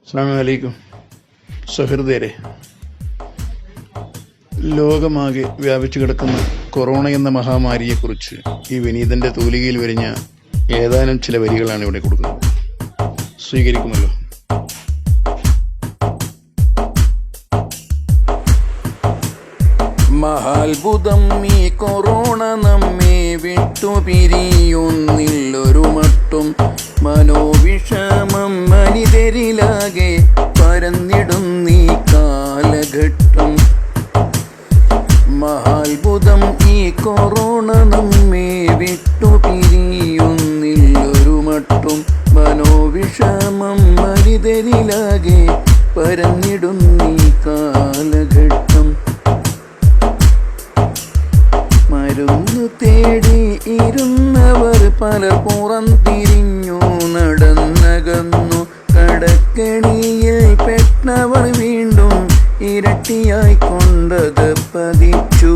അസ്സലാമു അലൈക്കും സഹൃദയരെ. ലോകമാകെ വ്യാപിച്ചു കിടക്കുന്ന കൊറോണ എന്ന മഹാമാരിയെക്കുറിച്ച് ഈ വിനീതൻ്റെ തൂലികയിൽ വരിഞ്ഞ ഏതാനും ചില വരികളാണ് ഇവിടെ കൊടുക്കുന്നത്. സ്വീകരിക്കുമല്ലോ. മഹാത്ഭുതം ഈ കൊറോണ നമ്മെ വിട്ടുപിരിയുന്നില്ലൊരു മട്ടും. മനോവിഷമം മനിതരിലാകെ പരന്നിടുന്നീ കാലഘട്ടം. മഹാത്ഭുതം ഈ കൊറോണ നമ്മെ വിട്ടുപിരിയുന്നില്ലൊരു മട്ടും. മനോവിഷമം മനിതരിലാകെ പരന്നിടുന്നീ കാലഘട്ടം. മരുന്ന് തേടി ഇരുന്നവർ പല പുറംതിരിഞ്ഞു നടന്നകന്നു. കടക്കെണിയിൽ പെട്ടവർ വീണ്ടും ഇരട്ടിയായി കൊണ്ടത് പതിച്ചു.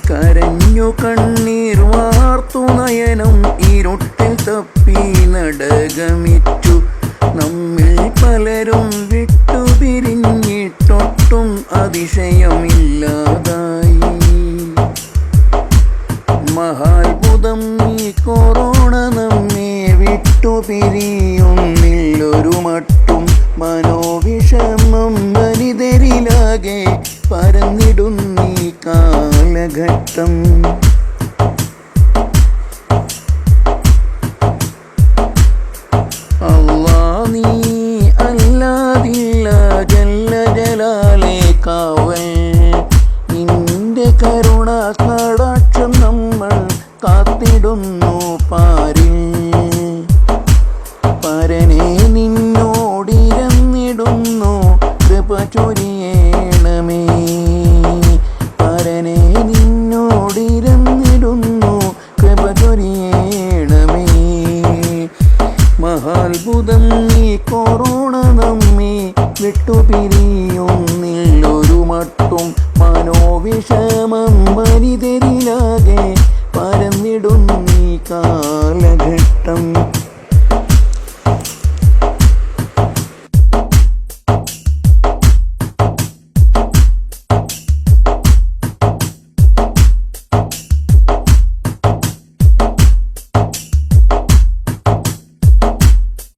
കരഞ്ഞു കണ്ണീർ വാർത്തു നയനം ഇരുട്ടിൽ തപ്പി നടകമിച്ചു. നമ്മിൽ പലരും വിട്ടുപിരിഞ്ഞിട്ടൊട്ടും അതിശയമില്ലാതായി. മഹാത്ഭുതം ഈ കൊറോണ നമ്മെ വിട്ടുപിരിയുന്നില്ലൊരു മട്ടും. മനോവിഷമം വനിതരിലാകെ പരന്നിടുന്നീ കാലഘട്ടം. അല്ലാ നീ അല്ലാതില്ല ജല്ല ജലാലേ കാവൽ. നിന്റെ കരുണ കടാക്ഷം നമ്മൾ കാത്തിടുന്നു പാരിൽ. പരനെ നിന്നോടിരന്നിടുന്നു കൃപ ചൊരിയണമേ. പരനെ നിന്നോടിരന്നിടുന്നു കൃപ ചൊരിയണമേ. മഹാത്ഭുതം ഈ കൊറോണ നമ്മെ വിട്ടുപിരിയുന്നില്ലൊരു മട്ടും. മനോവിഷമം വനിതരി